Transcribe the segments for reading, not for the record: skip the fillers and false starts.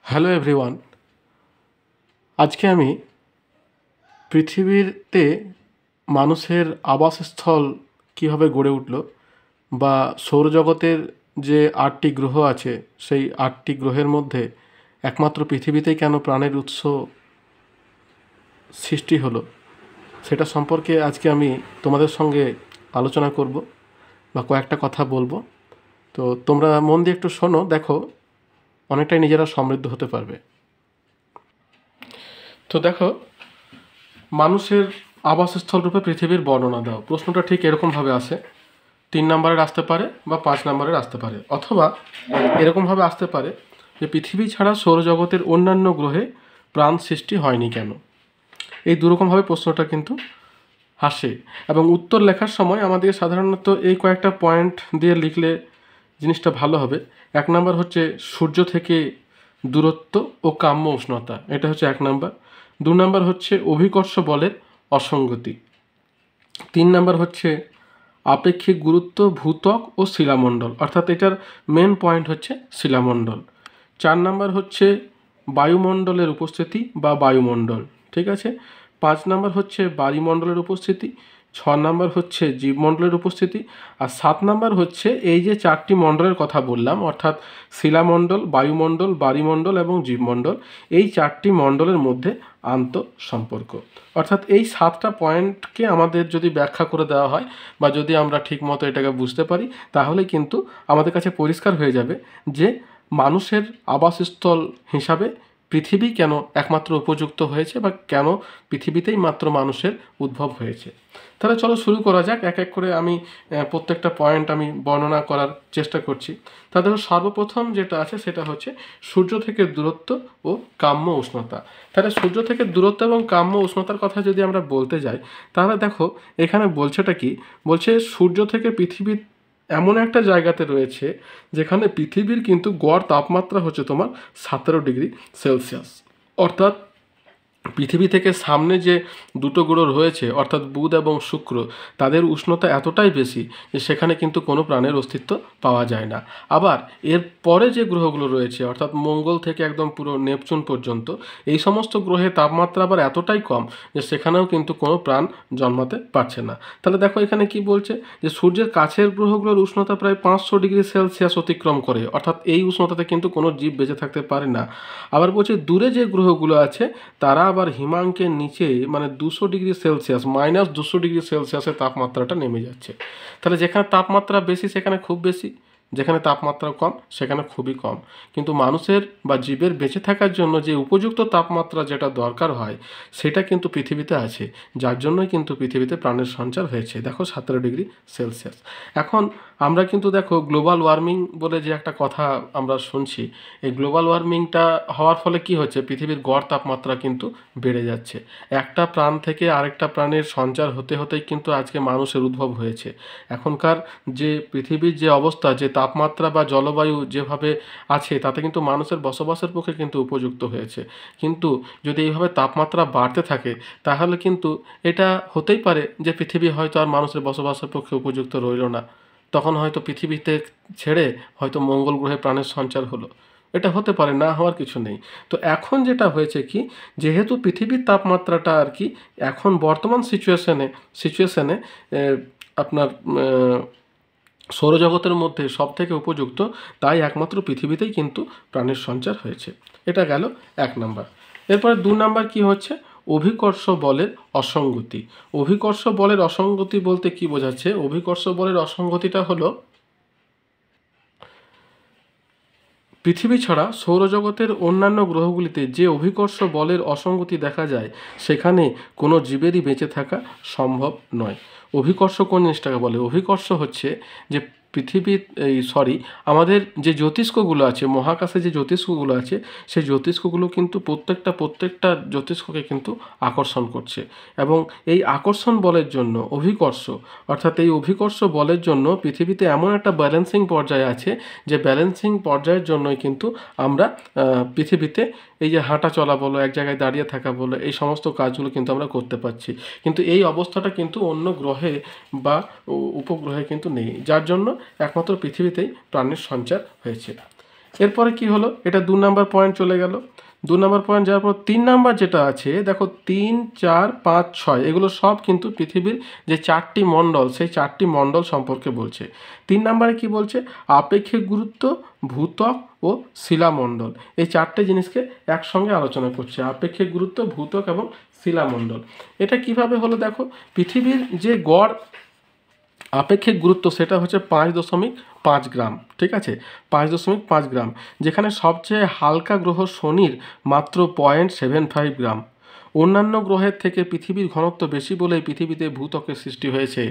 Hello everyone. আজকে আমি পৃথিবীতে মানুষের আবাসস্থল কীভাবে গড়ে উঠল বা সৌরজগতের যে ৮টি গ্রহ আছে সেই ৮টি গ্রহের মধ্যে একমাত্র পৃথিবীতেই কেন প্রাণের উৎস সৃষ্টি হলো সেটা সম্পর্কে আজকে আমি তোমাদের সঙ্গে আলোচনা করব বা কয়েকটা কথা বলবো। তো তোমরা মন দিয়ে একটু শোনো, দেখো অনেকটাই নিজেরা সমৃদ্ধ হতে পারবে। তো দেখো, মানুষের আবাসস্থল রূপে পৃথিবীর বর্ণনা দাও। প্রশ্নটা ঠিক এরকমভাবে আসে, 3 নম্বরের আসতে পারে বা 5 নম্বরের আসতে পারে, অথবা এরকমভাবে আসতে পারে যে পৃথিবী ছাড়া সৌরজগতের অন্যান্য গ্রহে প্রাণ সৃষ্টি হয়নি কেন। এই দুরকমভাবে প্রশ্নটা কিন্তু আসে, এবং উত্তর লেখার সময় আমাদের সাধারণত এই কয়েকটা পয়েন্ট দিয়ে লিখলে জিনিসটা ভালো হবে। 1 নম্বর হচ্ছে সূর্য থেকে দূরত্ব ও কাম্য উষ্ণতা, এটা হচ্ছে 1 নম্বর। 2 নম্বর হচ্ছে অভিকর্ষ বলের অসঙ্গতি। 3 নম্বর হচ্ছে আপেক্ষিক গুরুত্ব, ভূত্বক ও শিলামণ্ডল, অর্থাৎ এটার মেন পয়েন্ট হচ্ছে শিলামণ্ডল। 4 নম্বর হচ্ছে বায়ুমণ্ডলের উপস্থিতি বা বায়ুমণ্ডল, ঠিক আছে। 5 নম্বর হচ্ছে বায়ুমণ্ডলের উপস্থিতি। 6 নম্বর হচ্ছে জীবমণ্ডলের উপস্থিতি। আর 7 নম্বর হচ্ছে এই যে 4টি মণ্ডলের কথা বললাম, অর্থাৎ শিলামণ্ডল, বায়ুমণ্ডল, বায়ুমণ্ডল এবং জীবমণ্ডল, এই 4টি মণ্ডলের মধ্যে আন্তঃসম্পর্ক। অর্থাৎ এই 7টা পয়েন্টকে আমাদের যদি ব্যাখ্যা করে দেওয়া হয় বা যদি আমরা ঠিকমতো এটাকে বুঝতে পারি, তাহলে কিন্তু আমাদের কাছে পরিষ্কার হয়ে যাবে যে মানুষের আবাসস্থল হিসাবে পৃথিবী কেন একমাত্র উপযুক্ত হয়েছে বা কেন পৃথিবীতেই মাত্র মানুষের উদ্ভব হয়েছে। তাহলে চলো শুরু করা যাক। এক এক করে আমি প্রত্যেকটা পয়েন্ট আমি বর্ণনা করার চেষ্টা করছি। তাদের সর্বপ্রথম যেটা আছে সেটা হচ্ছে সূর্য থেকে দূরত্ব ও কাম্য উষ্ণতা। তাহলে সূর্য থেকে দূরত্ব এবং কাম্য উষ্ণতার কথা যদি আমরা বলতে যাই, তাহলে দেখো এখানে বলছেটা কি, বলছে সূর্য থেকে পৃথিবী এমন একটা জায়গাতে রয়েছে যেখানে পৃথিবীর কিন্তু গড় তাপমাত্রা হচ্ছে তোমার 17 ডিগ্রি সেলসিয়াস। অর্থাৎ পৃথিবী থেকে সামনে যে দুটো গ্রহ রয়েছে, অর্থাৎ বুধ এবং শুক্র, তাদের উষ্ণতা এতটাই বেশি যে সেখানে কিন্তু কোনো প্রাণের অস্তিত্ব পাওয়া যায় না। আবার এর পরে যে গ্রহগুলো রয়েছে, অর্থাৎ মঙ্গল থেকে একদম পুরো নেপচুন পর্যন্ত, এই সমস্ত গ্রহের তাপমাত্রা আবার এতটাই কম যে সেখানেও কিন্তু কোনো প্রাণ জন্মাতে পারছে না। তাহলে দেখো এখানে কি বলছে, যে সূর্যের কাছের গ্রহগুলোর উষ্ণতা প্রায় 500 ডিগ্রি সেলসিয়াস অতিক্রম করে, অর্থাৎ এই উষ্ণতাতে কিন্তু কোনো জীব বেঁচে থাকতে পারে না। আবার বলছে দূরে যে গ্রহগুলো আছে তারা আবার হিমাঙ্কের নিচে, মানে 200 ডিগ্রি সেলসিয়াস, -200 ডিগ্রি সেলসিয়াসের তাপমাত্রাটা নেমে যাচ্ছে। তাহলে যেখানে তাপমাত্রা বেশি সেখানে খুব বেশি, যেখানে তাপমাত্রা কম সেখানে খুবই কম। কিন্তু মানুষের বা জীবের বেঁচে থাকার জন্য যে উপযুক্ত তাপমাত্রা যেটা দরকার হয় সেটা কিন্তু পৃথিবীতে আছে, যার জন্যই কিন্তু পৃথিবীতে প্রাণের সঞ্চার হয়েছে। দেখো 17 ডিগ্রি সেলসিয়াস। এখন আমরা কিন্তু দেখো গ্লোবাল ওয়ার্মিং বলে যে একটা কথা আমরা শুনছি, এই গ্লোবাল ওয়ার্মিংটা হওয়ার ফলে কি হচ্ছে, পৃথিবীর গড় তাপমাত্রা কিন্তু বেড়ে যাচ্ছে। একটা প্রাণ থেকে আরেকটা প্রাণের সঞ্চার হতে হতেই কিন্তু আজকে মানুষের উদ্ভব হয়েছে। এখনকার যে পৃথিবীর যে অবস্থা, যে তাপমাত্রা বা জলবায়ু যেভাবে আছে, তাতে কিন্তু মানুষের বসবাসের পক্ষে কিন্তু উপযুক্ত হয়েছে। কিন্তু যদি এইভাবে তাপমাত্রা বাড়তে থাকে তাহলে কিন্তু এটা হতেই পারে যে পৃথিবী হয়তো আর মানুষের বসবাসের পক্ষে উপযুক্ত রইল না। তখন হয়তো পৃথিবীতে ছেড়ে হয়তো মঙ্গল গ্রহে প্রাণের সঞ্চার হলো। এটা হতে পারে, না হওয়ার কিছু নেই। তো এখন যেটা হয়েছে কি, যেহেতু পৃথিবীর তাপমাত্রাটা আর কি এখন বর্তমান সিচুয়েশনে আপনার সৌরজগতের মধ্যে সবথেকে উপযুক্ত, তাই একমাত্র পৃথিবীতেই কিন্তু প্রাণের সঞ্চার হয়েছে। এটা গেল 1 নাম্বার। এরপরে 2 নাম্বার কি হচ্ছে, অভিকর্ষ বলের অসঙ্গতি। অভিকর্ষ বলের অসঙ্গতি বলতে কি বোঝাচ্ছে, অভিকর্ষ বলের অসঙ্গতিটা হলো পৃথিবী ছাড়া সৌরজগতের অন্যান্য গ্রহগুলিতে যে অভিকর্ষ বলের অসঙ্গতি দেখা যায় সেখানে কোনো জীবেরই বেঁচে থাকা সম্ভব নয়। অভিকর্ষ কোন জিনিসটাকে বলে, অভিকর্ষ হচ্ছে যে পৃথিবীর আমাদের যে জ্যোতিষ্কগুলো আছে, মহাকাশে যে জ্যোতিষ্কগুলো আছে, সেই জ্যোতিষ্কগুলো কিন্তু প্রত্যেকটা জ্যোতিষ্ককে কিন্তু আকর্ষণ করছে। এবং এই আকর্ষণ বলের জন্য অভিকর্ষ, অর্থাৎ এই অভিকর্ষ বলের জন্য পৃথিবীতে এমন একটা ব্যালেন্সিং পর্যায়ে আছে, যে ব্যালেন্সিং পর্যায়ের জন্যই কিন্তু আমরা পৃথিবীতে এই যে হাঁটা চলা বলো, এক জায়গায় দাঁড়িয়ে থাকা বলো, এই সমস্ত কাজগুলো কিন্তু আমরা করতে পারছি। কিন্তু এই অবস্থাটা কিন্তু অন্য গ্রহে বা উপগ্রহে কিন্তু নেই, যার জন্য একমাত্র পৃথিবীতেই প্রাণের সঞ্চার হয়েছে। এরপরে কি হলো, এটা 2 নাম্বার পয়েন্ট চলে গেল। 2 নাম্বার পয়েন্ট যাওয়ার পর 3 নাম্বার যেটা আছে দেখো 3, 4, 5, 6 এগুলো সব কিন্তু পৃথিবীর যে 4টি মণ্ডল সেই 4টি মণ্ডল সম্পর্কে বলছে। 3 নাম্বারে কি বলছে, আপেক্ষিক গুরুত্ব, ভূত্বক ও শিলামণ্ডল, এই 4টে জিনিসকে একসঙ্গে আলোচনা করছে, আপেক্ষিক গুরুত্ব, ভূত্বক এবং শিলামণ্ডল। এটা কিভাবে হলো দেখো, পৃথিবীর যে গড় আপেক্ষিক গুরুত্ব সেটা হচ্ছে 5.5 গ্রাম, ঠিক আছে, 5.5 গ্রাম, যেখানে সবচেয়ে হালকা গ্রহ শনির মাত্র 0.75 গ্রাম। অন্যান্য গ্রহের থেকে পৃথিবীর ঘনত্ব বেশি বলেই পৃথিবীতে ভূত্বকের সৃষ্টি হয়েছে।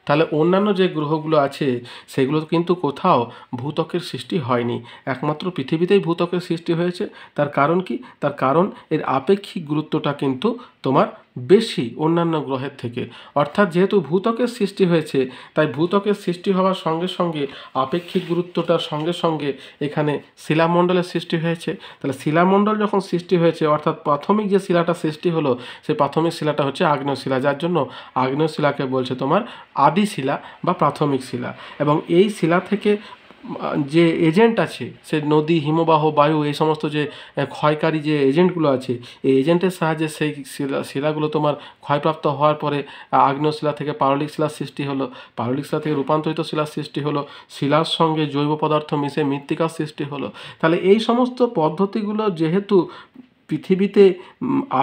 তাহলে অন্যান্য যে গ্রহগুলো আছে সেগুলো কিন্তু কোথাও ভূত্বকের সৃষ্টি হয়নি, একমাত্র পৃথিবীতেই ভূত্বকের সৃষ্টি হয়েছে। তার কারণ কি, তার কারণ এর আপেক্ষিক গুরুত্বটা কিন্তু তোমার বেশি অন্যান্য গ্রহের থেকে। অর্থাৎ যেহেতু ভূত্বকের সৃষ্টি হয়েছে তাই ভূত্বকের সৃষ্টি হওয়ার সঙ্গে সঙ্গে আপেক্ষিক গুরুত্বটার সঙ্গে সঙ্গে এখানে শিলামণ্ডলের সৃষ্টি হয়েছে। তাহলে শিলামণ্ডল যখন সৃষ্টি হয়েছে অর্থাৎ প্রাথমিক যে শিলাটা সৃষ্টি হলো সেই প্রাথমিক শিলাটা হচ্ছে আগ্নেয় শিলা, যার জন্য আগ্নেয় শিলাকে বলছে তোমার আদি শিলা বা প্রাথমিক শিলা। এবং এই শিলা থেকে যে এজেন্ট আছে সে নদী, হিমবাহ, বায়ু, এই সমস্ত যে ক্ষয়কারী যে এজেন্টগুলো আছে এই এজেন্টের সাহায্যে সেই শিলাগুলো তোমার ক্ষয়প্রাপ্ত হওয়ার পরে আগ্নেয় শিলা থেকে পাললিক শিলার সৃষ্টি হলো, পাললিক শিলা থেকে রূপান্তরিত শিলার সৃষ্টি হলো, শিলার সঙ্গে জৈব পদার্থ মিশে মৃত্তিকার সৃষ্টি হলো। তাহলে এই সমস্ত পদ্ধতিগুলো যেহেতু পৃথিবীতে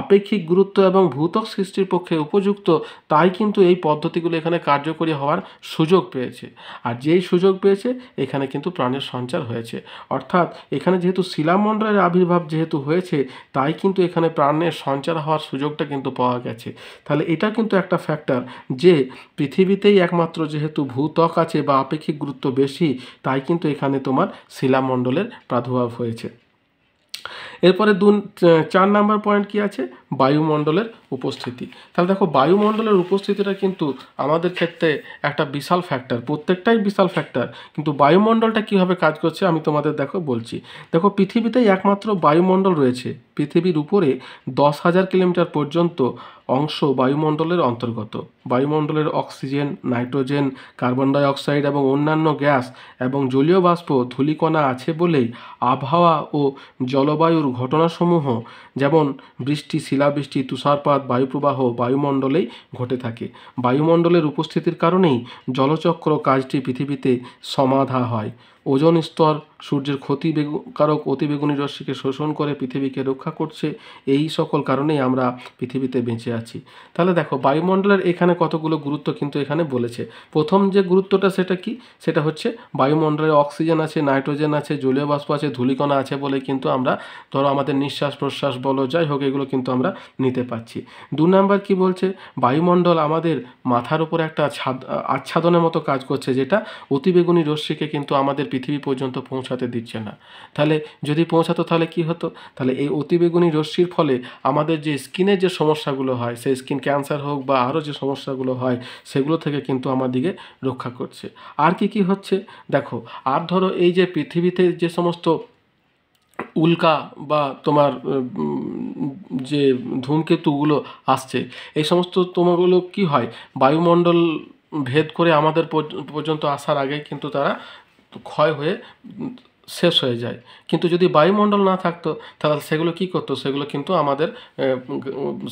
আপেক্ষিক গুরুত্ব এবং ভূত্বক সৃষ্টির পক্ষে উপযুক্ত, তাই কিন্তু এই পদ্ধতিগুলো এখানে কার্যকরী হওয়ার সুযোগ পেয়েছে। আর যেই সুযোগ পেয়েছে এখানে কিন্তু প্রাণের সঞ্চার হয়েছে। অর্থাৎ এখানে যেহেতু শিলামণ্ডলের আবির্ভাব যেহেতু হয়েছে তাই কিন্তু এখানে প্রাণের সঞ্চার হওয়ার সুযোগটা কিন্তু পাওয়া গেছে। তাহলে এটা কিন্তু একটা ফ্যাক্টর যে পৃথিবীতেই একমাত্র যেহেতু ভূত্বক আছে বা আপেক্ষিক গুরুত্ব বেশি তাই কিন্তু এখানে তোমার শিলামণ্ডলের প্রাদুর্ভাব হয়েছে। এরপরে 4 নাম্বার পয়েন্ট কি আছে, বায়ুমণ্ডলের উপস্থিতি। তাহলে দেখো বায়ুমণ্ডলের উপস্থিতিটা কিন্তু আমাদের ক্ষেত্রে একটা বিশাল ফ্যাক্টর, প্রত্যেকটাই বিশাল ফ্যাক্টর, কিন্তু বায়ুমণ্ডলটা কীভাবে কাজ করছে আমি তোমাদের বলছি। দেখো পৃথিবীতেই একমাত্র বায়ুমণ্ডল রয়েছে, পৃথিবীর উপরে 10,000 কিলোমিটার পর্যন্ত অংশ বায়ুমণ্ডলের অন্তর্গত। বায়ুমণ্ডলের oxygen, nitrogen, carbon die oxide এবং অন্যান্য গ্যাস এবং জলীয় বাষ্প, ধূলিকণা আছে বলেই আবহাওয়া ও জলবায়ুর ঘটনাসমূহ যেমন বৃষ্টি, শিলাবৃষ্টি, তুষারপাত, বায়ুপ্রবাহ বায়ুমণ্ডলেই ঘটে থাকে। বায়ুমণ্ডলের উপস্থিতির কারণেই জলচক্র কাজটি পৃথিবীতে সমাধা হয়। ওজোন স্তর সূর্যের ক্ষতিকারক অতিবেগুনি রশ্মিকে শোষণ করে পৃথিবীকে রক্ষা করছে, এই সকল কারণেই আমরা পৃথিবীতে বেঁচে আছি। তাহলে দেখো বায়ুমণ্ডলের এখানে কতগুলো গুরুত্ব কিন্তু এখানে বলেছে। প্রথম যে গুরুত্বটা সেটা কি, সেটা হচ্ছে বায়ুমণ্ডলে অক্সিজেন আছে, নাইট্রোজেন আছে, জলীয় বাষ্প আছে, ধূলিকণা আছে বলে কিন্তু আমরা ধরো আমাদের নিঃশ্বাস প্রশ্বাস বলো যাই হোক এগুলো কিন্তু আমরা নিতে পারছি। 2 নাম্বার কি বলছে, বায়ুমণ্ডল আমাদের মাথার উপর একটা আচ্ছাদনের মতো কাজ করছে, যেটা অতিবেগুনি রশ্মিকে কিন্তু আমাদের পৃথিবী পর্যন্ত পৌঁছাতে দিচ্ছে না। তাহলে যদি পৌঁছাতো তাহলে কি হতো, তাহলে এই অতিবেগুনি রশ্মির ফলে আমাদের যে স্কিনের যে সমস্যাগুলো হয়, সেই স্কিন ক্যান্সার হোক বা আরও যে সমস্যাগুলো হয় সেগুলো থেকে কিন্তু আমাদেরকে রক্ষা করছে। আর কি কি হচ্ছে দেখো, আর ধরো এই যে পৃথিবীতে যে সমস্ত উল্কা বা তোমার যে ধূমকেতুগুলো আসছে এই সমস্ত তোমাগুলো কি হয়, বায়ুমণ্ডল ভেদ করে আমাদের পর্যন্ত আসার আগে কিন্তু তারা ক্ষয় হয়ে শেষ হয়ে যায়। কিন্তু যদি বায়ুমণ্ডল না থাকতো তাহলে সেগুলো কি করতো, সেগুলো কিন্তু আমাদের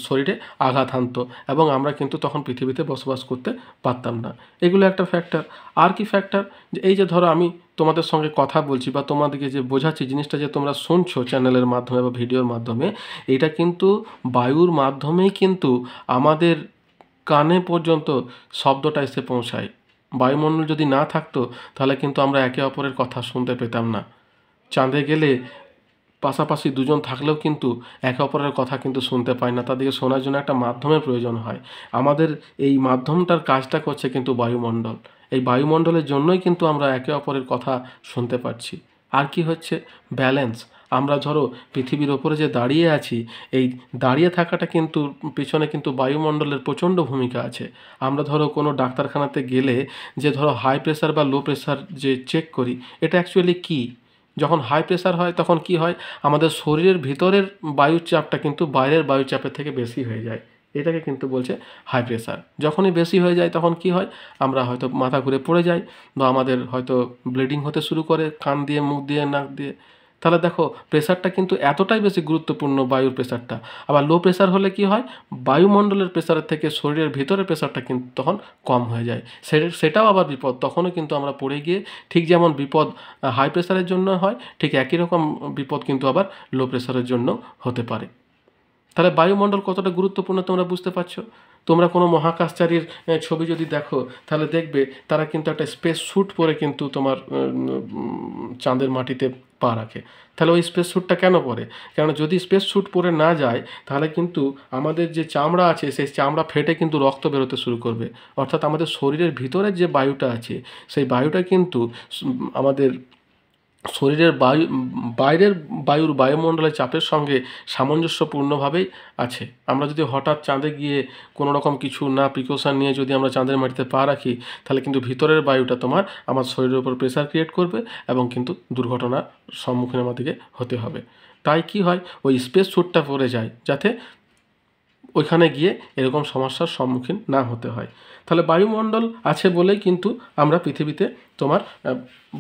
শরীরে আঘাত হানতো এবং আমরা কিন্তু তখন পৃথিবীতে বসবাস করতে পারতাম না। এগুলো একটা ফ্যাক্টর। আর কি ফ্যাক্টর, যে এই যে ধরো আমি তোমাদের সঙ্গে কথা বলছি বা তোমাদেরকে যে বোঝাচ্ছি জিনিসটা যে তোমরা শুনছো চ্যানেলের মাধ্যমে বা ভিডিওর মাধ্যমে, এটা কিন্তু বায়ুর মাধ্যমেই কিন্তু আমাদের কানে পর্যন্ত শব্দটা এসে পৌঁছায়। বায়ুমণ্ডল যদি না থাকতো তাহলে কিন্তু আমরা একে অপরের কথা শুনতে পেতাম না। চাঁদে গেলে পাশাপাশি দুজন থাকলেও কিন্তু একে অপরের কথা কিন্তু শুনতে পায় না, তাদেরকে শোনার জন্য একটা মাধ্যমের প্রয়োজন হয়। আমাদের এই মাধ্যমটার কাজটা করছে কিন্তু বায়ুমণ্ডল। এই বায়ুমণ্ডলের জন্যই কিন্তু আমরা একে অপরের কথা শুনতে পাচ্ছি। আর কি হচ্ছে, ব্যালেন্স। আমরা ধরো পৃথিবীর ওপরে যে দাঁড়িয়ে আছি, এই দাঁড়িয়ে থাকাটা কিন্তু পিছনে কিন্তু বায়ুমণ্ডলের প্রচণ্ড ভূমিকা আছে। আমরা ধরো কোনো ডাক্তারখানাতে গেলে যে ধরো হাই প্রেশার বা লো প্রেশার যে চেক করি, এটা অ্যাকচুয়ালি কী, যখন হাই প্রেশার হয় তখন কি হয়, আমাদের শরীরের ভিতরের বায়ুর চাপটা কিন্তু বাইরের বায়ুর চাপের থেকে বেশি হয়ে যায়, এটাকে কিন্তু বলছে হাই প্রেশার। যখনই বেশি হয়ে যায় তখন কি হয়, আমরা হয়তো মাথা ঘুরে পড়ে যাই বা আমাদের হয়তো ব্লিডিং হতে শুরু করে কান দিয়ে, মুখ দিয়ে, নাক দিয়ে। তাহলে দেখো প্রেসারটা কিন্তু এতটাই বেশি গুরুত্বপূর্ণ বায়ুর প্রেসারটা। আবার লো প্রেসার হলে কি হয়, বায়ুমণ্ডলের প্রেসারের থেকে শরীরের ভিতরের প্রেসারটা কিন্তু তখন কম হয়ে যায়, সেটাও আবার বিপদ। তখনও কিন্তু আমরা পড়ে গিয়ে ঠিক যেমন বিপদ হাই প্রেসারের জন্য হয়, ঠিক একই রকম বিপদ কিন্তু আবার লো প্রেসারের জন্য হতে পারে। তাহলে বায়ুমণ্ডল কতটা গুরুত্বপূর্ণ তোমরা বুঝতে পারছো। তোমরা কোনো মহাকাশচারীর ছবি যদি দেখো তাহলে দেখবে তারা কিন্তু একটা স্পেস স্যুট পরে কিন্তু তোমার চাঁদের মাটিতে পা রাখে। তাহলে ওই স্পেস স্যুটটা কেন পরে? কারণ যদি স্পেস স্যুট পরে না যায় তাহলে কিন্তু আমাদের যে চামড়া আছে সেই চামড়া ফেটে কিন্তু রক্ত বেরোতে শুরু করবে। অর্থাৎ আমাদের শরীরের ভিতরে যে বায়ুটা আছে সেই বায়ুটা কিন্তু আমাদের শরীরের বাইরের বায়ুর বায়ুমণ্ডলের চাপের সঙ্গে সামঞ্জস্যপূর্ণভাবেই আছে। আমরা যদি হঠাৎ চাঁদে গিয়ে কোনো রকম কিছু না প্রিকশন নিয়ে যদি আমরা চাঁদের মাটিতে পা রাখি তাহলে কিন্তু ভিতরের বায়ুটা তোমার আমার শরীরের উপর প্রেসার ক্রিয়েট করবে এবং কিন্তু দুর্ঘটনার সম্মুখীন আমাদেরকে হতে হবে। তাই কি হয়, ওই স্পেস স্যুটটা পরে যায় যাতে ওইখানে গিয়ে এরকম সমস্যার সম্মুখীন না হতে হয়। তাহলে বায়ুমণ্ডল আছে বলেই কিন্তু আমরা পৃথিবীতে তোমার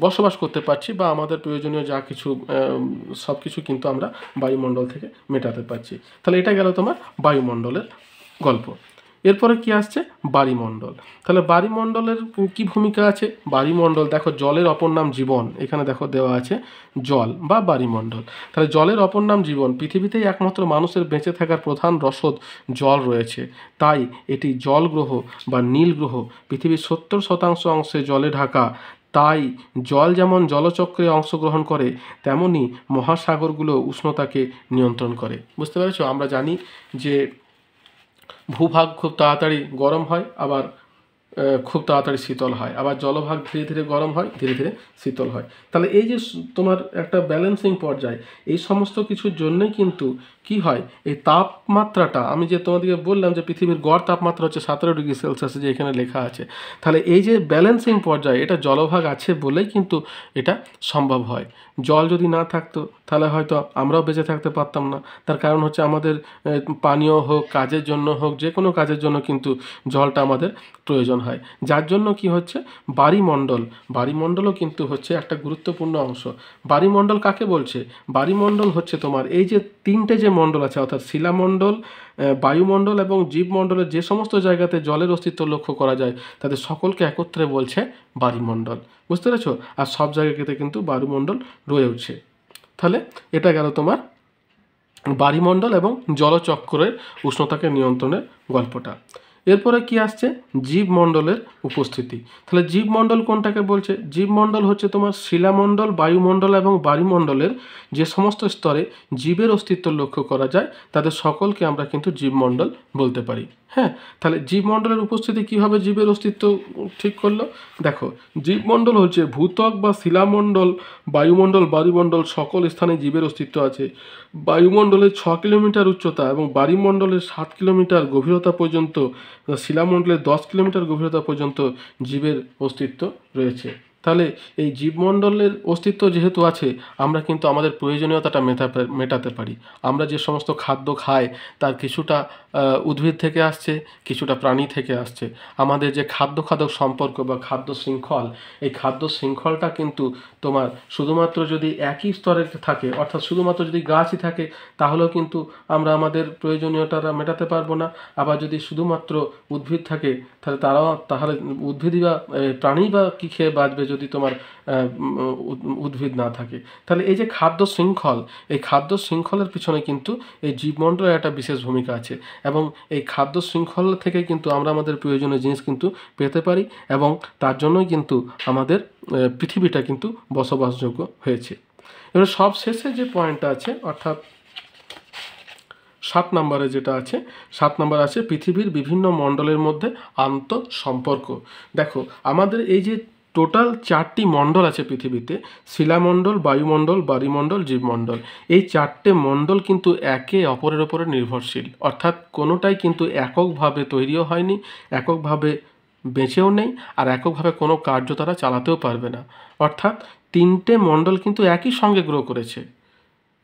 বসবাস করতে পারছি, বা আমাদের প্রয়োজনীয় যা কিছু সব কিছু কিন্তু আমরা বায়ুমণ্ডল থেকে মেটাতে পারছি। তাহলে এটা গেল তোমার বায়ুমণ্ডলের গল্প। এরপরে কি আসছে, বায়ুমণ্ডল। তাহলে বায়ুমণ্ডলের কি ভূমিকা আছে? বায়ুমণ্ডল দেখো জলের অপর নাম জীবন, এখানে দেখো দেওয়া আছে জল বা বায়ুমণ্ডল। তাহলে জলের অপর নাম জীবন, পৃথিবীতেই একমাত্র মানুষের বেঁচে থাকার প্রধান রসদ জল রয়েছে। তাই এটি জল গ্রহ বা নীল গ্রহ, পৃথিবীর 70% অংশে জলে ঢাকা। তাই জল যেমন জলচক্রে অংশগ্রহণ করে তেমনি মহাসাগরগুলো উষ্ণতাকে নিয়ন্ত্রণ করে। বুঝতে পেরেছো? আমরা জানি যে ভূভাগ খুব তাড়াতাড়ি গরম হয়, আবার খুব তাড়াতাড়ি শীতল হয়, আবার জলভাগ ধীরে ধীরে গরম হয়, ধীরে ধীরে শীতল হয়। তাহলে এই যে তোমার একটা ব্যালেন্সিং পর্যায়, এই সমস্ত কিছুর জন্যই কিন্তু কি হয়, এই তাপমাত্রাটা আমি যে তোমাদেরকে বললাম যে পৃথিবীর গড় তাপমাত্রা হচ্ছে 17 ডিগ্রি সেলসিয়াস, যে এখানে লেখা আছে। তাহলে এই যে ব্যালেন্সিং পর্যায়, এটা জলভাগ আছে বলেই কিন্তু এটা সম্ভব হয়। জল যদি না থাকতো তাহলে হয়তো আমরাও বেঁচে থাকতে পারতাম না। তার কারণ হচ্ছে আমাদের পানীয় হোক, কাজের জন্য হোক, যে কোনো কাজের জন্য কিন্তু জলটা আমাদের প্রয়োজন হয়। যার জন্য কি হচ্ছে, বায়ুমণ্ডলও কিন্তু হচ্ছে একটা গুরুত্বপূর্ণ অংশ। বায়ুমণ্ডল কাকে বলছে? বায়ুমণ্ডল হচ্ছে তোমার এই যে তিনটে যে মণ্ডল আছে, অর্থাৎ শিলামণ্ডল, বায়ুমণ্ডল এবং জীবমণ্ডলের যে সমস্ত জায়গাতে জলের অস্তিত্ব লক্ষ্য করা যায় তাদের সকলকে একত্রে বলছে বায়ুমণ্ডল। বুঝতে পেরেছো? আর সব জায়গাতে কিন্তু বায়ুমণ্ডল রয়েছে। তাহলে এটা গেল তোমার বায়ুমণ্ডল এবং জলচক্রের উষ্ণতাকে নিয়ন্ত্রণের গল্পটা। এরপরে কি আসছে, জীবমণ্ডলের উপস্থিতি। তাহলে জীবমণ্ডল কোনটাকে বলছে? জীবমণ্ডল হচ্ছে তোমার শিলামণ্ডল, বায়ুমণ্ডল এবং বায়ুমণ্ডলের যে সমস্ত স্তরে জীবের অস্তিত্ব লক্ষ্য করা যায় তাদের সকলকে আমরা কিন্তু জীবমণ্ডল বলতে পারি। হ্যাঁ, তাহলে জীবমণ্ডলের উপস্থিতি কীভাবে জীবের অস্তিত্ব ঠিক করলো? দেখো, জীবমণ্ডল হচ্ছে ভূত্বক বা শিলামণ্ডল, বায়ুমণ্ডল সকল স্থানে জীবের অস্তিত্ব আছে। বায়ুমণ্ডলের 6 কিলোমিটার উচ্চতা এবং বায়ুমণ্ডলের 7 কিলোমিটার গভীরতা পর্যন্ত, শিলামণ্ডলের 10 কিলোমিটার গভীরতা পর্যন্ত জীবের অস্তিত্ব রয়েছে। তাহলে এই জীবমণ্ডলের অস্তিত্ব যেহেতু আছে, আমরা কিন্তু আমাদের প্রয়োজনীয়তাটা মেটাতে পারি। আমরা যে সমস্ত খাদ্য খাই তার কিছুটা উদ্ভিদ থেকে আসছে, কিছুটা প্রাণী থেকে আসছে। আমাদের যে খাদ্য সম্পর্ক বা খাদ্য শৃঙ্খল, এই খাদ্য শৃঙ্খলটা কিন্তু তোমার শুধুমাত্র যদি একই স্তরে থাকে, অর্থাৎ শুধুমাত্র যদি গাছই থাকে তাহলেও কিন্তু আমরা আমাদের প্রয়োজনীয়তাটা মেটাতে পারবো না। আবার যদি শুধুমাত্র উদ্ভিদ থাকে তাহলে উদ্ভিদই বা প্রাণী বা কী খেয়ে বাঁচবে যদি তোমার উদ্ভিদ না থাকে। তাহলে এই যে খাদ্য শৃঙ্খল, এই খাদ্য শৃঙ্খলের পিছনে কিন্তু এই জীবমণ্ডলের একটা বিশেষ ভূমিকা আছে, এবং এই খাদ্য শৃঙ্খল থেকে কিন্তু আমরা আমাদের প্রয়োজনীয় জিনিস কিন্তু পেতে পারি, এবং তার জন্যই কিন্তু আমাদের পৃথিবীটা কিন্তু বসবাসযোগ্য হয়েছে। এবার সব শেষে যে পয়েন্টটা আছে, অর্থাৎ 7 নম্বরে যেটা আছে, 7 নম্বর আছে পৃথিবীর বিভিন্ন মণ্ডলের মধ্যে আন্তঃসম্পর্ক। দেখো, আমাদের এই যে টোটাল 4টি মণ্ডল আছে পৃথিবীতে, শিলামণ্ডল, বায়ুমণ্ডল, বায়ুমণ্ডল, জীবমণ্ডল, এই 4টে মণ্ডল কিন্তু একে অপরের ওপরে নির্ভরশীল। অর্থাৎ কোনোটাই কিন্তু এককভাবে তৈরিও হয়নি, এককভাবে বেঁচেও নেই, আর এককভাবে কোনো কার্য তারা চালাতেও পারবে না। অর্থাৎ 3টে মণ্ডল কিন্তু একই সঙ্গে গ্রো করেছে।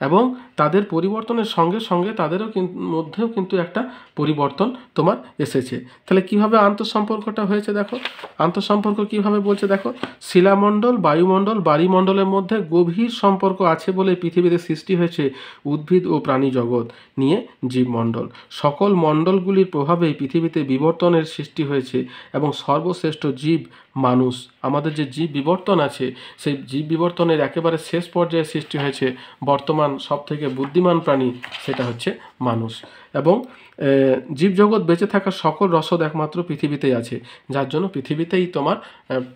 এবং তাদের পরিবর্তনের সঙ্গে সঙ্গে তাদেরও মধ্যেও কিন্তু একটা পরিবর্তন তোমার এসেছে। তাহলে কিভাবে আন্তঃসম্পর্কটা হয়েছে দেখো, আন্তঃসম্পর্ক কিভাবে বলছে দেখো, শিলামণ্ডল, বায়ুমণ্ডল, বায়ুমণ্ডলের মধ্যে গভীর সম্পর্ক আছে বলে পৃথিবীতে সৃষ্টি হয়েছে উদ্ভিদ ও প্রাণী জগৎ নিয়ে জীবমণ্ডল। সকল মণ্ডলগুলির প্রভাবেই পৃথিবীতে বিবর্তনের সৃষ্টি হয়েছে এবং সর্বশ্রেষ্ঠ জীব মানুষ। আমাদের যে জীব বিবর্তন আছে সেই জীব বিবর্তনের একেবারে শেষ পর্যায়ে সৃষ্টি হয়েছে বর্তমান সবথেকে বুদ্ধিমান প্রাণী, সেটা হচ্ছে মানুষ। এবং জীবজগৎ বেঁচে থাকার সকল রসদ একমাত্র পৃথিবীতেই আছে, যার জন্য পৃথিবীতেই তোমার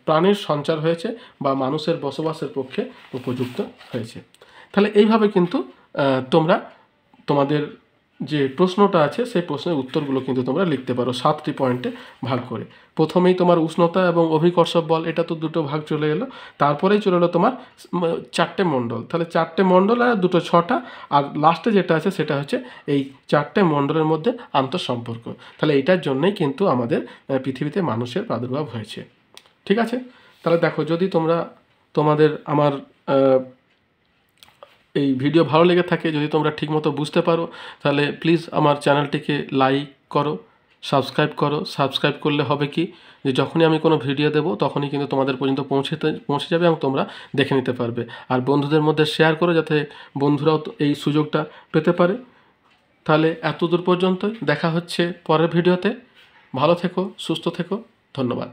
প্রাণের সঞ্চার হয়েছে বা মানুষের বসবাসের পক্ষে উপযুক্ত হয়েছে। তাহলে এইভাবে কিন্তু তোমরা তোমাদের যে প্রশ্নটা আছে সেই প্রশ্নের উত্তরগুলো কিন্তু তোমরা লিখতে পারো 7টি পয়েন্টে ভাগ করে। প্রথমেই তোমার উষ্ণতা এবং অভিকর্ষ বল, এটা তো দুটো ভাগ চলে এলো। তারপরেই চলে এলো তোমার 4টে মণ্ডল, তাহলে 4টে মণ্ডল আর দুটো 6টা, আর লাস্টে যেটা আছে সেটা হচ্ছে এই 4টে মণ্ডলের মধ্যে আন্তঃসম্পর্ক। তাহলে এইটার জন্যই কিন্তু আমাদের পৃথিবীতে মানুষের প্রাদুর্ভাব হয়েছে। ঠিক আছে, তাহলে দেখো যদি তোমরা তোমাদের আমার এই ভিডিও ভালো লেগে থাকে, যদি তোমরা ঠিকমতো বুঝতে পারো, তাহলে প্লিজ আমার চ্যানেলটিকে লাইক করো, সাবস্ক্রাইব করো। সাবস্ক্রাইব করলে হবে কি, যে যখনই আমি কোনো ভিডিও দেবো তখনই কিন্তু তোমাদের পর্যন্ত পৌঁছে যাবে এবং তোমরা দেখে নিতে পারবে। আর বন্ধুদের মধ্যে শেয়ার করো যাতে বন্ধুরাও এই সুযোগটা পেতে পারে। তাহলে এত দূর পর্যন্তই, দেখা হচ্ছে পরের ভিডিওতে। ভালো থেকো, সুস্থ থেকো, ধন্যবাদ।